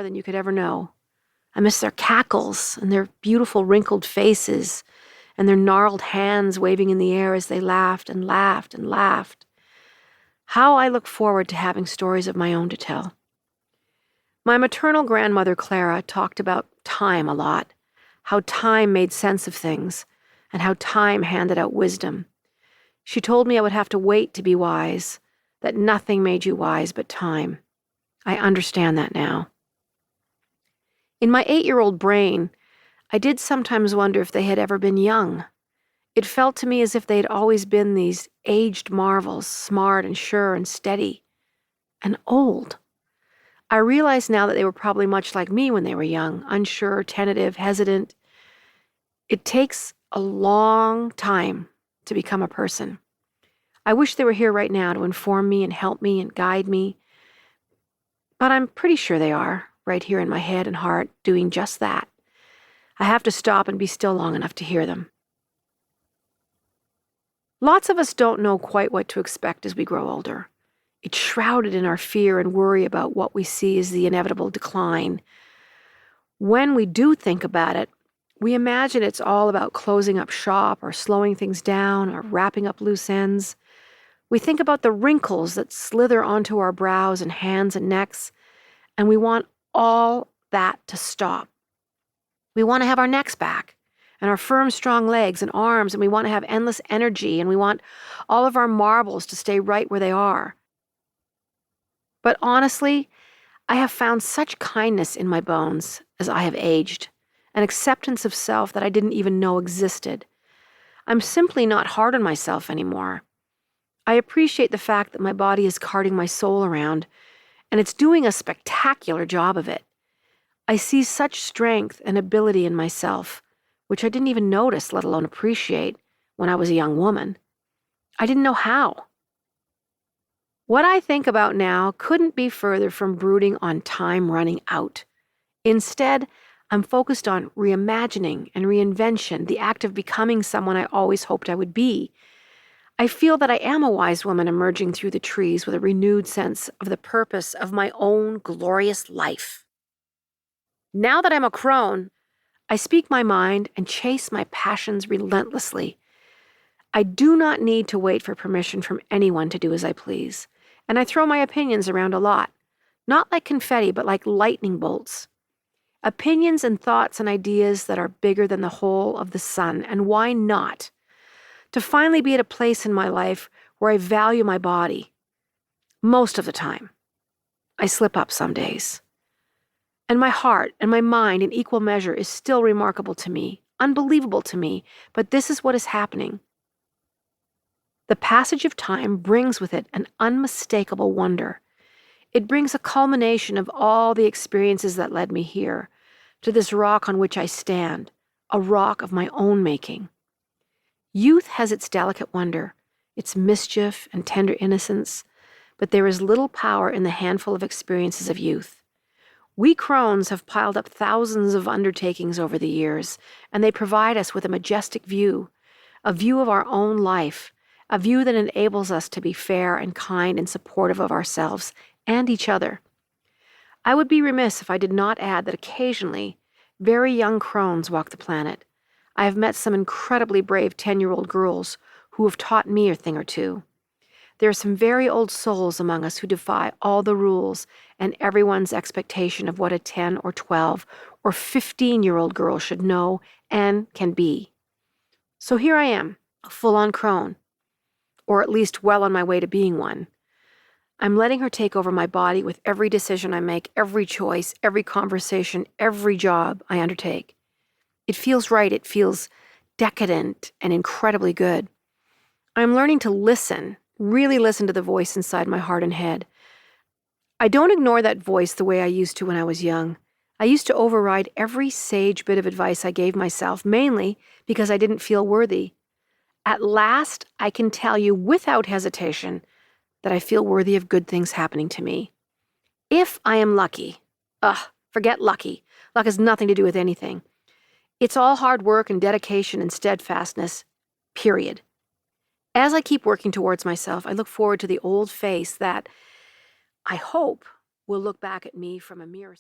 more than you could ever know. I miss their cackles and their beautiful wrinkled faces and their gnarled hands waving in the air as they laughed and laughed and laughed. How I look forward to having stories of my own to tell. My maternal grandmother, Clara, talked about time a lot, how time made sense of things, and how time handed out wisdom. She told me I would have to wait to be wise, that nothing made you wise but time. I understand that now. In my 8-year-old brain, I did sometimes wonder if they had ever been young. It felt to me as if they had always been these aged marvels, smart and sure and steady, and old. I realize now that they were probably much like me when they were young, unsure, tentative, hesitant. It takes a long time to become a person. I wish they were here right now to inform me and help me and guide me, but I'm pretty sure they are, right here in my head and heart, doing just that. I have to stop and be still long enough to hear them. Lots of us don't know quite what to expect as we grow older. It's shrouded in our fear and worry about what we see as the inevitable decline. When we do think about it, we imagine it's all about closing up shop or slowing things down or wrapping up loose ends. We think about the wrinkles that slither onto our brows and hands and necks, and we want all that to stop. We want to have our necks back and our firm, strong legs and arms, and we want to have endless energy, and we want all of our marbles to stay right where they are. But honestly, I have found such kindness in my bones as I have aged, an acceptance of self that I didn't even know existed. I'm simply not hard on myself anymore. I appreciate the fact that my body is carting my soul around, and it's doing a spectacular job of it. I see such strength and ability in myself, which I didn't even notice, let alone appreciate, when I was a young woman. I didn't know how. What I think about now couldn't be further from brooding on time running out. Instead, I'm focused on reimagining and reinvention, the act of becoming someone I always hoped I would be. I feel that I am a wise woman emerging through the trees with a renewed sense of the purpose of my own glorious life. Now that I'm a crone, I speak my mind and chase my passions relentlessly. I do not need to wait for permission from anyone to do as I please, and I throw my opinions around a lot, not like confetti, but like lightning bolts. Opinions and thoughts and ideas that are bigger than the whole of the sun, and why not? To finally be at a place in my life where I value my body. Most of the time. I slip up some days. And my heart and my mind in equal measure is still remarkable to me, unbelievable to me, but this is what is happening. The passage of time brings with it an unmistakable wonder. It brings a culmination of all the experiences that led me here, to this rock on which I stand, a rock of my own making. Youth has its delicate wonder, its mischief and tender innocence, but there is little power in the handful of experiences of youth. We crones have piled up thousands of undertakings over the years, and they provide us with a majestic view, a view of our own life, a view that enables us to be fair and kind and supportive of ourselves and each other. I would be remiss if I did not add that occasionally, very young crones walk the planet. I have met some incredibly brave 10-year-old girls who have taught me a thing or two. There are some very old souls among us who defy all the rules and everyone's expectation of what a 10 or 12 or 15-year-old girl should know and can be. So here I am, a full-on crone, or at least well on my way to being one. I'm letting her take over my body with every decision I make, every choice, every conversation, every job I undertake. It feels right, it feels decadent and incredibly good. I'm learning to listen, really listen to the voice inside my heart and head. I don't ignore that voice the way I used to when I was young. I used to override every sage bit of advice I gave myself, mainly because I didn't feel worthy. At last, I can tell you without hesitation that I feel worthy of good things happening to me. If I am lucky, forget lucky. Luck has nothing to do with anything. It's all hard work and dedication and steadfastness, period. As I keep working towards myself, I look forward to the old face that, I hope, will look back at me from a mirror.